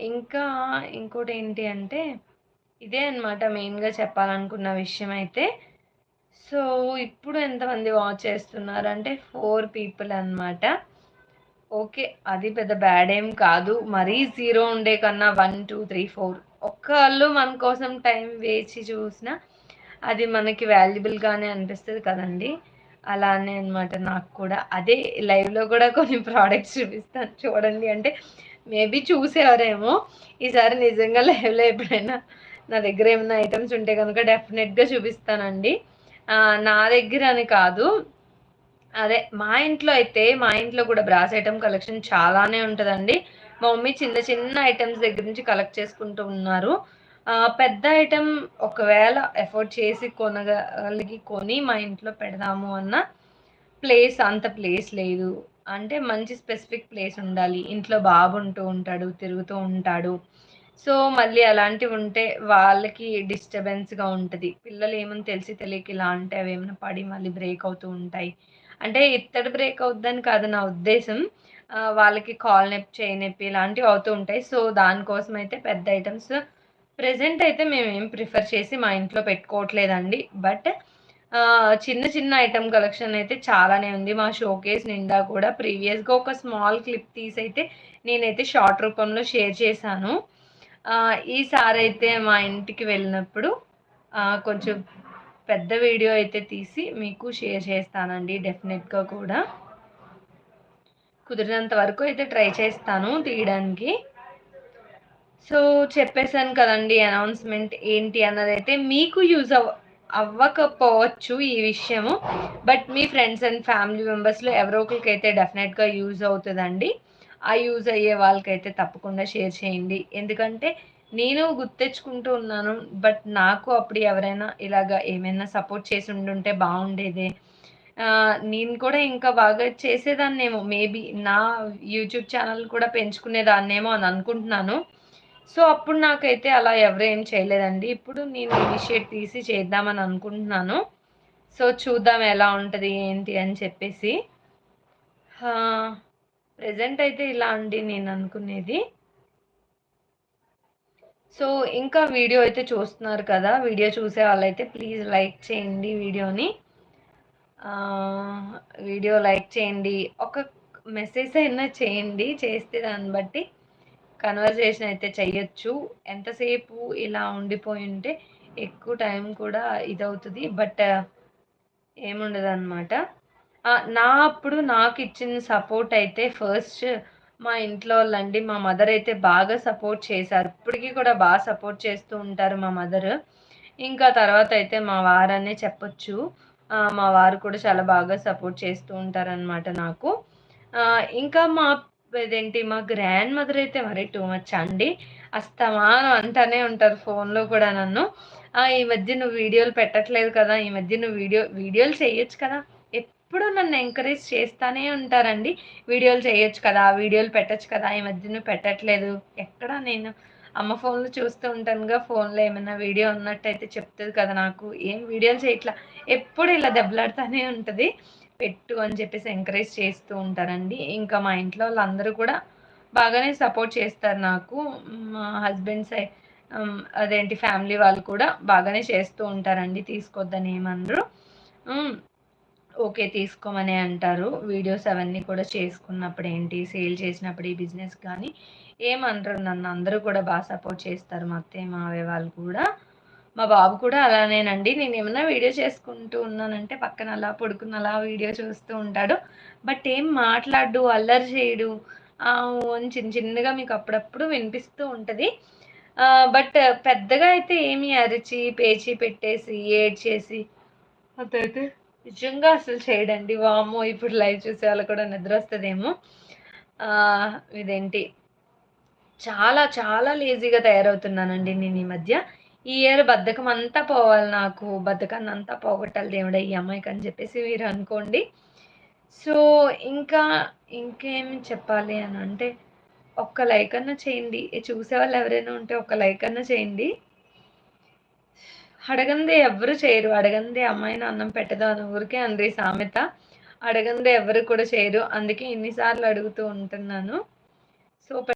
ఇంకా ఇంకోటేంటి అంటే, ఇదే అనమాట మెయిన్‌గా చెప్పాలనుకున్న విషయమైతే. సో, ఇప్పుడు ఎంతమంది వాచ్ చేస్తున్నారంటే 4 పీపుల్ అనమాట. ఓకే. అది పెద్ద బ్యాడ్ ఏం కాదు. మరీ 0 ఉండే కన్నా 1, 2, 3, 4 ఒక్కళ్ళు మన కోసం టైం వేచి చూసినా, అది మనకి వాల్యుబుల్‌గానే అనిపిస్తది కదండీ! అలానే అన్నమాట నాకు కూడా. అదే లైవ్‌లో గూడా కొన్ని ప్రొడక్ట్స్ చూపిస్తాను చూడండి అంటే, మేబీ చూసేవారేమో! ఈసారి నిజంగా లైవ్‌లో ఎప్పుడైనా నా దగ్గర ఏమన్నా ఐటెమ్స్ ఉంటే గనుక డెఫినెట్‌గా చూపిస్తానండి. నా దగ్గర అని కాదు. అదే మా ఇంట్లో అయితే, మా ఇంట్లో కూడా బ్రాస్ ఐటెమ్ కలెక్షన్ చాలానే ఉంటదండి. మా మమ్మీ చిన్న చిన్న ఐటెమ్స్ దగ్గర నుంచి కలెక్ట్ చేసుకుంటూ ఉన్నారు. పెద్ద ఐటెమ్ ఒకవేళ ఎఫోర్డ్ చేసి కొనగలిగి కొని మా ఇంట్లో పెడదాము అన్న అంత ప్లేస్ లేదు. అంటే మంచి స్పెసిఫిక్ ప్లేస్ ఉండాలి. ఇంట్లో బాబు ఉంటూ ఉంటాడు, తిరుగుతూ ఉంటాడు. సో, మళ్ళీ అలాంటివుంటే వాళ్ళకి డిస్టర్బెన్స్‌గా ఉంటది. పిల్లలేమని తెలిసి తెలియక ఇలా అంటే అవేమైనా పడి మళ్ళీ బ్రేక్ అవుతూ ఉంటాయి. అంటే ఇత్తడి బ్రేక్ అవుద్దని కాదు నా ఉద్దేశం. వాళ్ళకి కాలు నొప్పి, చేయి నొప్పి ఇలాంటివి అవుతూ ఉంటాయి. సో, దానికోసమయితే పెద్ద ఐటెమ్స్ ప్రెజెంట్ అయితే మేమేం ప్రిఫర్ చేసి మా ఇంట్లో పెట్టుకోవట్లేదండి. బట్ చిన్న చిన్న ఐటెమ్ కలెక్షన్ అయితే చాలానే ఉంది. మా షోకేస్ నిండా కూడా ప్రీవియస్‌గా ఒక స్మాల్ క్లిప్ తీసైతే నేనైతే షార్ట్ రూపంలో షేర్ చేశాను. ఈసారైతే మా ఇంటికి వెళ్ళినప్పుడు కొంచెం పెద్ద వీడియో అయితే తీసి మీకు షేర్ చేస్తానండి డెఫినెట్‌గా కూడా. కుదిరినంత వరకు అయితే ట్రై చేస్తాను తీయడానికి. సో, చెప్పేసాను కదండీ అనౌన్స్‌మెంట్ ఏంటి అన్నదైతే మీకు అవ్వకపోవచ్చు ఈ విషయము. బట్ మీ ఫ్రెండ్స్ అండ్ ఫ్యామిలీ మెంబర్స్‌లో ఎవరో ఒకళ్ళకైతే డెఫినెట్‌గా యూజ్ అవుతదండి. ఆ యూజ్ అయ్యే వాళ్ళకైతే తప్పకుండా షేర్ చేయండి. ఎందుకంటే నేను గుర్తెచ్చుకుంటూ ఉన్నాను. బట్ నాకు అప్పుడు ఎవరైనా ఇలాగ ఏమైనా సపోర్ట్ చేసి ఉండుంటే బావుండేదే. నేను కూడా ఇంకా బాగా చేసేదాన్నేమో మేబీ నా యూట్యూబ్ ఛానెల్ కూడా పెంచుకునేదాన్నేమో అని అనుకుంటున్నాను. సో, అప్పుడు నాకైతే అలా ఎవరు ఏం చేయలేదండి. ఇప్పుడు నేను ఇనిషియేట్ తీసి చేద్దామని అనుకుంటున్నాను. సో, చూద్దాం ఎలా ఉంటది, ఏంటి అని చెప్పేసి. ప్రెజెంట్ అయితే ఇలా అండి నేననుకునేది. సో, ఇంకా వీడియో అయితే చూస్తున్నారు కదా! వీడియో చూసే వాళ్ళైతే ప్లీజ్ లైక్ చేయండి వీడియోని. ఆహ్, వీడియో లైక్ చేయండి. ఒక మెసేజ్ అయినా చేయండి. చేస్తే దాన్ని బట్టి కన్వర్జేషన్ అయితే చెయ్యొచ్చు. ఎంతసేపు ఇలా ఉండిపోయుంటే ఎక్కువ టైం కూడా ఇదవుతది. బట్ ఏముండదనమాట. అప్పుడు నాకిచ్చిన సపోర్టయితే ఫస్ట్ మా ఇంట్లో వాళ్ళండి. మా మదరయితే బాగా సపోర్ట్ చేశారు. ఇప్పటికి కూడా సపోర్ట్ చేస్తూ ఉంటారు మా మదరు. ఇంకా తర్వాతయితే మా వారనే చెప్పొచ్చు. మా వారు కూడా చాలా బాగా సపోర్ట్ చేస్తూ ఉంటారనమాట నాకు. ఇంకా మా గ్రాండ్ మదరయితే మరీ టూ మచ్ అండి. అస్తమానం అంటానే ఉంటారు ఫోన్‌లో కూడా నన్ను. ఈ మధ్య నువ్వు వీడియోలు పెట్టట్లేదు కదా! ఈ మధ్య నువ్వు వీడియోలు చేయొచ్చు కదా! ఎప్పుడు నన్ను ఎంకరేజ్ చేస్తానే ఉంటారండి. వీడియోలు చేయొచ్చు కదా! వీడియోలు పెట్టొచ్చు కదా! ఈ మధ్య నువ్వు పెట్టట్లేదు. ఎక్కడ నేను అమ్మ ఫోన్‌లో చూస్తూ ఉంటానుగా, ఫోన్‌లో ఏమన్నా వీడియో ఉన్నట్టయితే చెప్తది కదా నాకు. ఏం వీడియోలు చేయట్లా. ఎప్పుడు ఇలా దెబ్బలాడుతానే ఉంటది. పెట్టు అని చెప్పేసి ఎంకరేజ్ చేస్తూ ఉంటారండి. ఇంకా మా ఇంట్లో వాళ్ళందరూ కూడా బాగానే సపోర్ట్ చేస్తారు నాకు. మా హస్బెండ్ అదేంటి ఫ్యామిలీ వాళ్ళు కూడా బాగానే చేస్తూ ఉంటారండి. తీసుకోవద్దని ఏమనరు. హ్మ్. ఓకే. తీసుకోమనే అంటారు. వీడియోస్ అవన్నీ కూడా చేసుకున్నప్పుడేంటి, సేల్ చేసినప్పుడు ఈ బిజినెస్ కానీ ఏమనరు నన్ను. అందరూ కూడా సపోర్ట్ చేస్తారు. మా అత్తయ్య, మావయ్య వాళ్ళు కూడా. మా బాబు కూడా అలానేనండి. నేనేమన్నా వీడియో చేసుకుంటూ ఉన్నానంటే పక్కన అలా పడుకొని అలా వీడియో చూస్తూ ఉంటాడు. బట్ ఏం మాట్లాడడు, అల్లరి చేయడు. ఊ అని చిన్న చిన్నగా మీకు అప్పుడప్పుడు వినిపిస్తూ ఉంటది. బట్ పెద్దగా అయితే ఏమి అరిచి, పేచి పెట్టేసి, ఏడ్చేసి అదైతే నిజంగా చేయడండి. వామ్మో! ఇప్పుడు లైవ్ చూసే వాళ్ళకి కూడా నిద్రొస్తదేమో. ఇదేంటి చాలా చాలా లేజీగా తయారవుతున్నానండి నేను ఈ మధ్య. ఈ ఇయర్ బద్ధకమంతా పోవాలి నాకు. బద్ధకాన్నంతా పోగొట్టాలి దేవుడా ఈ అమ్మాయికని చెప్పేసి మీరనుకోండి. సో, ఇంకా ఇంకేమి చెప్పాలి అనంటే, ఒక్క లైక్ అన్నా చేయండి. చూసేవాళ్ళు ఎవరైనా ఉంటే ఒక్క లైక్ అన్నా చేయండి. అడగందే ఎవ్వరు చేయరు. అడగందే అమ్మాయిని అన్నం పెట్టదు అని ఊరికే అనరు ఈ సామెత. అడగందే ఎవ్వరు కూడా చేయరు. అందుకే ఇన్ని సార్లు అడుగుతూ ఉంటున్నాను. సో